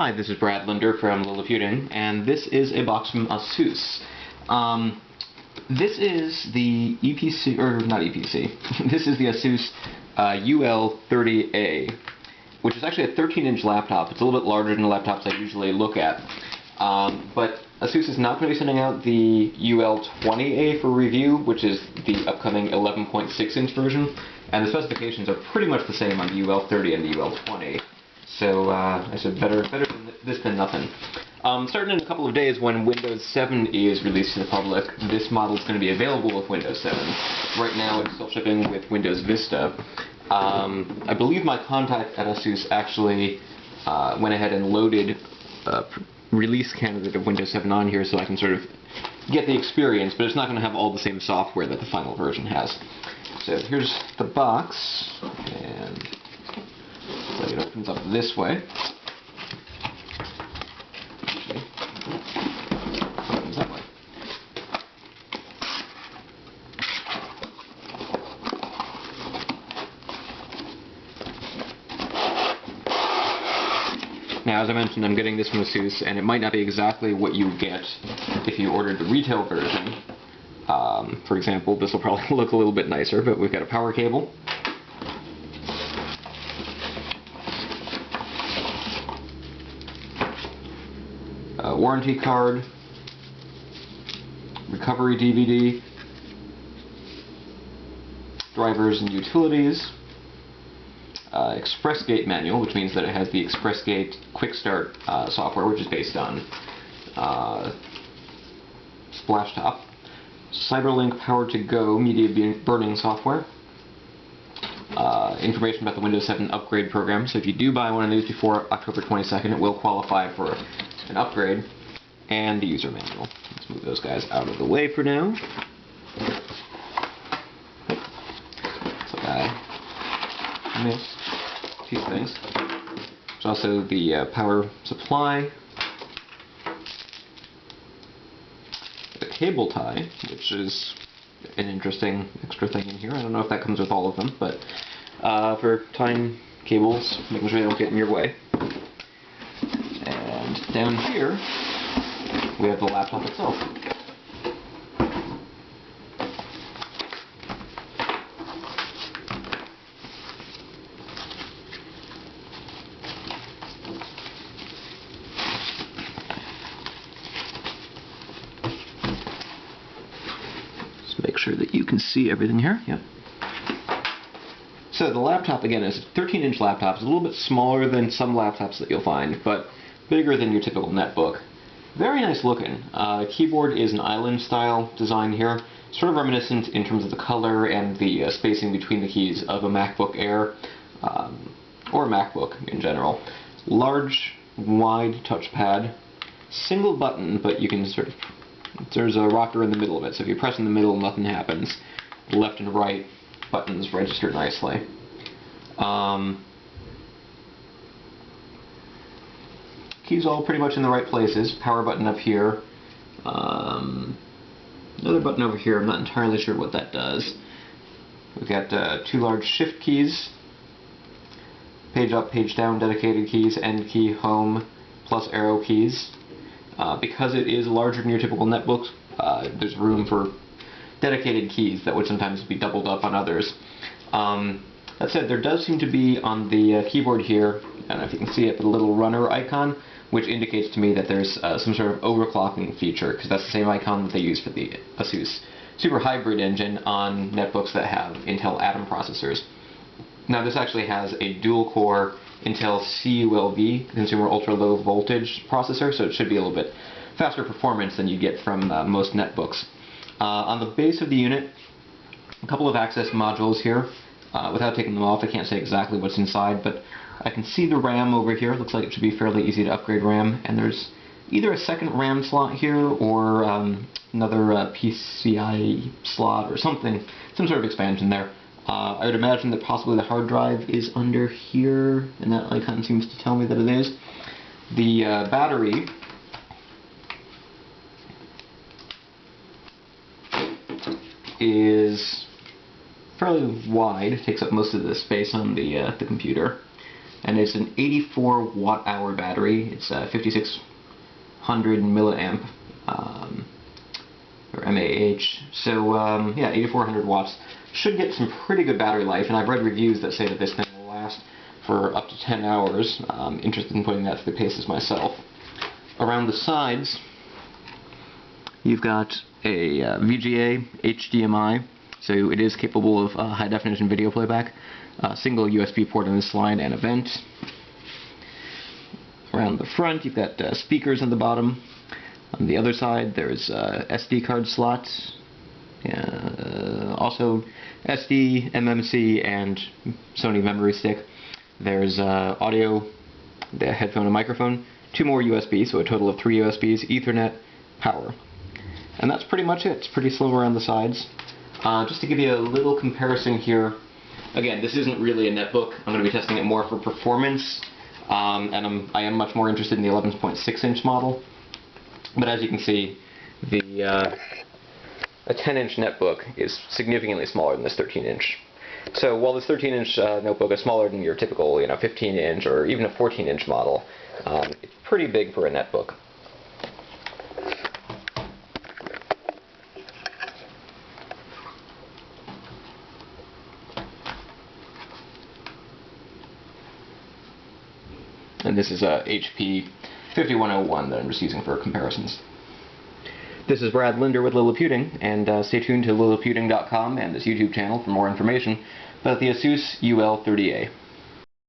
Hi, this is Brad Linder from Liliputing, and this is a box from Asus. This is the EPC, or not EPC, this is the Asus UL30A, which is actually a 13-inch laptop. It's a little bit larger than the laptops I usually look at. But Asus is not going to be sending out the UL20A for review, which is the upcoming 11.6-inch version, and the specifications are pretty much the same on the UL30 and the UL20. So I said better this than nothing. Starting in a couple of days, when Windows 7 is released to the public, this model is going to be available with Windows 7. Right now it's still shipping with Windows Vista. I believe my contact at Asus actually went ahead and loaded a release candidate of Windows 7 on here so I can sort of get the experience, but it's not going to have all the same software that the final version has. So here's the box, and it opens up this way. Actually, it opens that way. Now, as I mentioned, I'm getting this from Asus, and it might not be exactly what you get if you ordered the retail version. For example, this will probably look a little bit nicer, but we've got a power cable, a warranty card, recovery DVD, drivers and utilities, Express Gate manual, which means that it has the Express Gate Quick Start software, which is based on Splashtop, Cyberlink Power to Go media burning software, information about the Windows 7 upgrade program. So if you do buy one of these before October 22nd, it will qualify for an upgrade, and the user manual. Let's move those guys out of the way for now. So I missed two things. There's also the power supply, the cable tie, which is an interesting extra thing in here. I don't know if that comes with all of them, but for tying cables, making sure they don't get in your way. And down here, we have the laptop itself. Just make sure that you can see everything here. Yep. So the laptop, again, is a 13-inch laptop. It's a little bit smaller than some laptops that you'll find, but bigger than your typical netbook. Very nice looking. The keyboard is an island-style design here, sort of reminiscent in terms of the color and the spacing between the keys of a MacBook Air, or a MacBook in general. Large, wide touchpad, single button, but you can sort of, there's a rocker in the middle of it, so if you press in the middle, nothing happens. Left and right buttons register nicely. Keys all pretty much in the right places. Power button up here. Another button over here. I'm not entirely sure what that does. We've got two large shift keys. Page up, page down dedicated keys. End key, home, plus arrow keys. Because it is larger than your typical netbook, there's room for dedicated keys that would sometimes be doubled up on others. That said, there does seem to be on the keyboard here, I don't know if you can see it, the little runner icon, which indicates to me that there's some sort of overclocking feature, because that's the same icon that they use for the Asus Super Hybrid engine on netbooks that have Intel Atom processors. Now this actually has a dual-core Intel CULV, Consumer Ultra Low Voltage processor, so it should be a little bit faster performance than you get from most netbooks. On the base of the unit, a couple of access modules here. Without taking them off, I can't say exactly what's inside, but I can see the RAM over here. Looks like it should be fairly easy to upgrade RAM, and there's either a second RAM slot here or another PCI slot or something, some sort of expansion there. I would imagine that possibly the hard drive is under here, and that icon seems to tell me that it is. The battery is fairly wide, takes up most of the space on the computer, and it's an 84 watt-hour battery. It's 5600 milliamp, or mAh. So yeah, 8400 watts. Should get some pretty good battery life, and I've read reviews that say that this thing will last for up to 10 hours. I'm interested in putting that through the paces myself. Around the sides, you've got a VGA HDMI, so it is capable of high-definition video playback. Single USB port on this slide and a vent. Around the front, you've got speakers on the bottom. On the other side, there's SD card slots. Also SD, MMC, and Sony memory stick. There's audio, the headphone and microphone, 2 more USB, so a total of 3 USBs, Ethernet, power. And that's pretty much it. It's pretty slim around the sides. Just to give you a little comparison here, again, this isn't really a netbook. I'm going to be testing it more for performance, and I am much more interested in the 11.6-inch model. But as you can see, a 10-inch netbook is significantly smaller than this 13-inch. So while this 13-inch notebook is smaller than your typical 15-inch or even a 14-inch model, it's pretty big for a netbook. And this is a HP 5101 that I'm just using for comparisons. This is Brad Linder with Liliputing, and stay tuned to Liliputing.com and this YouTube channel for more information about the Asus UL30A.